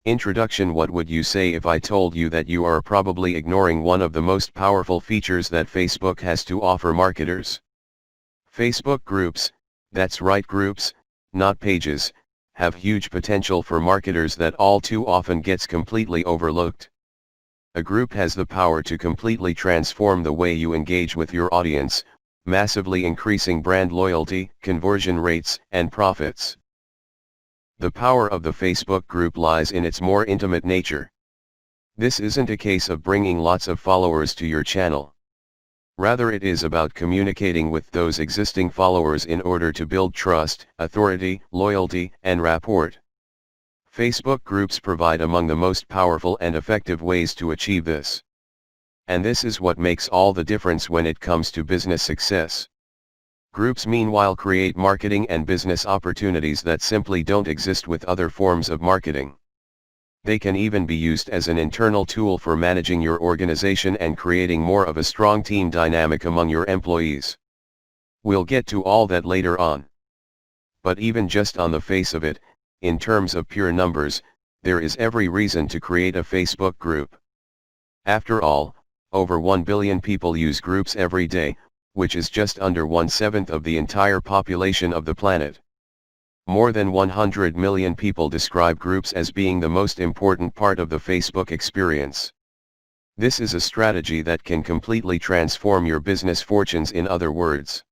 Introduction. What would you say if I told you that you are probably ignoring one of the most powerful features that Facebook has to offer marketers? Facebook groups, that's right, groups, not pages, have huge potential for marketers that all too often gets completely overlooked. A group has the power to completely transform the way you engage with your audience, massively increasing brand loyalty, conversion rates, and profits. The power of the Facebook group lies in its more intimate nature. This isn't a case of bringing lots of followers to your channel. Rather, it is about communicating with those existing followers in order to build trust, authority, loyalty, and rapport. Facebook groups provide among the most powerful and effective ways to achieve this. And this is what makes all the difference when it comes to business success. Groups meanwhile create marketing and business opportunities that simply don't exist with other forms of marketing. They can even be used as an internal tool for managing your organization and creating more of a strong team dynamic among your employees. We'll get to all that later on. But even just on the face of it, in terms of pure numbers, there is every reason to create a Facebook group. After all, over 1 billion people use groups every day, which is just under 1/7 of the entire population of the planet. More than 100 million people describe groups as being the most important part of the Facebook experience. This is a strategy that can completely transform your business fortunes, in other words.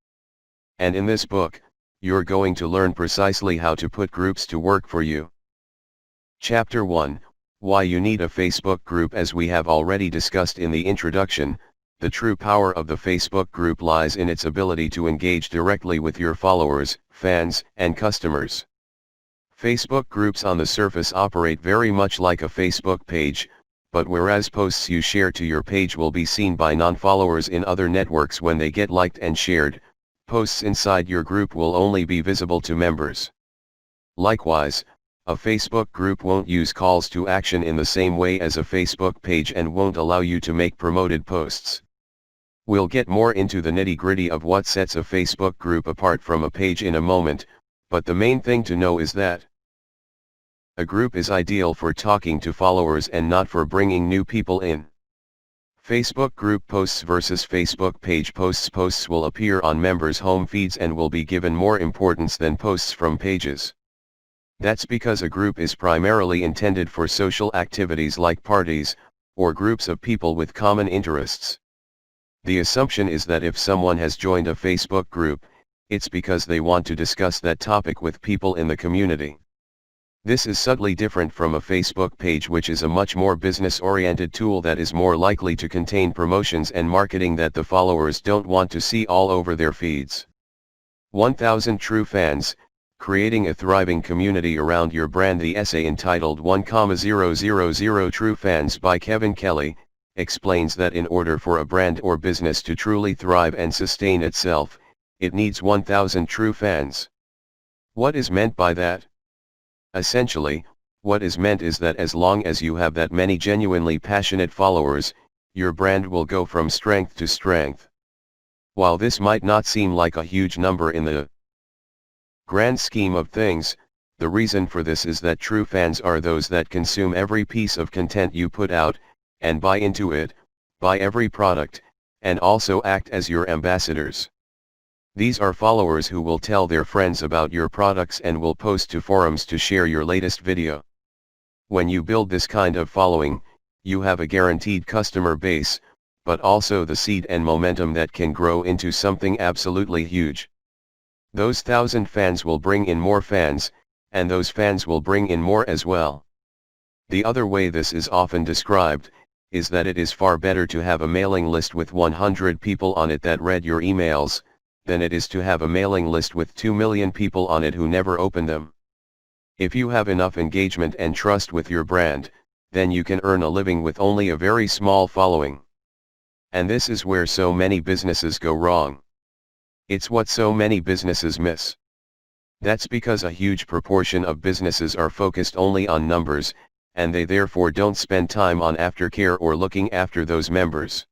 And in this book, you're going to learn precisely how to put groups to work for you. Chapter 1, Why you need a Facebook group. As we have already discussed in the introduction, the true power of the Facebook group lies in its ability to engage directly with your followers, fans, and customers. Facebook groups on the surface operate very much like a Facebook page, but whereas posts you share to your page will be seen by non-followers in other networks when they get liked and shared, posts inside your group will only be visible to members. Likewise, a Facebook group won't use calls to action in the same way as a Facebook page and won't allow you to make promoted posts. We'll get more into the nitty-gritty of what sets a Facebook group apart from a page in a moment, but the main thing to know is that a group is ideal for talking to followers and not for bringing new people in. Facebook group posts versus Facebook page posts. Posts will appear on members' home feeds and will be given more importance than posts from pages. That's because a group is primarily intended for social activities like parties, or groups of people with common interests. The assumption is that if someone has joined a Facebook group, it's because they want to discuss that topic with people in the community. This is subtly different from a Facebook page, which is a much more business-oriented tool that is more likely to contain promotions and marketing that the followers don't want to see all over their feeds. 1000 True Fans, Creating a Thriving Community Around Your Brand. The essay entitled 1,000 True Fans by Kevin Kelly, explains that in order for a brand or business to truly thrive and sustain itself, it needs 1,000 true fans. What is meant by that? Essentially, what is meant is that as long as you have that many genuinely passionate followers, your brand will go from strength to strength. While this might not seem like a huge number in the grand scheme of things, the reason for this is that true fans are those that consume every piece of content you put out, and buy into it, buy every product, and also act as your ambassadors. These are followers who will tell their friends about your products and will post to forums to share your latest video. When you build this kind of following, you have a guaranteed customer base, but also the seed and momentum that can grow into something absolutely huge. Those 1,000 fans will bring in more fans, and those fans will bring in more as well. The other way this is often described is that it is far better to have a mailing list with 100 people on it that read your emails, than it is to have a mailing list with 2 million people on it who never open them. If you have enough engagement and trust with your brand, then you can earn a living with only a very small following. And this is where so many businesses go wrong. It's what so many businesses miss. That's because a huge proportion of businesses are focused only on numbers, and they therefore don't spend time on aftercare or looking after those members.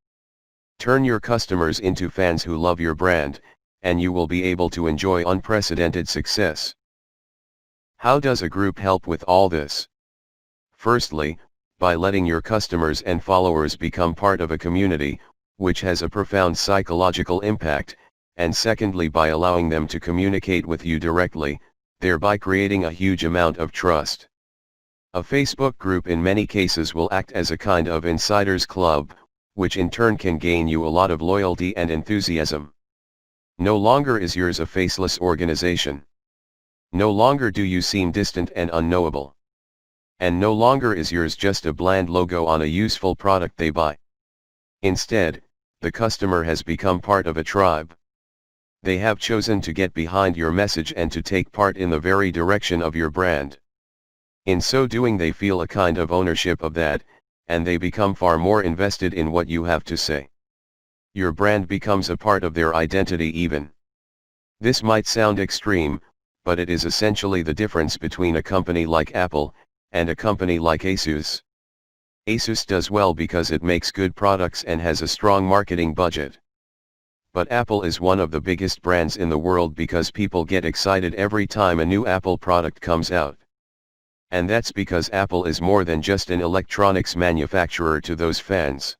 Turn your customers into fans who love your brand, and you will be able to enjoy unprecedented success. How does a group help with all this? Firstly, by letting your customers and followers become part of a community, which has a profound psychological impact, and secondly by allowing them to communicate with you directly, thereby creating a huge amount of trust. A Facebook group in many cases will act as a kind of insiders club, which in turn can gain you a lot of loyalty and enthusiasm. No longer is yours a faceless organization. No longer do you seem distant and unknowable. And no longer is yours just a bland logo on a useful product they buy. Instead, the customer has become part of a tribe. They have chosen to get behind your message and to take part in the very direction of your brand. In so doing they feel a kind of ownership of that, and they become far more invested in what you have to say. Your brand becomes a part of their identity even. This might sound extreme, but it is essentially the difference between a company like Apple, and a company like Asus. Asus does well because it makes good products and has a strong marketing budget. But Apple is one of the biggest brands in the world because people get excited every time a new Apple product comes out. And that's because Apple is more than just an electronics manufacturer to those fans.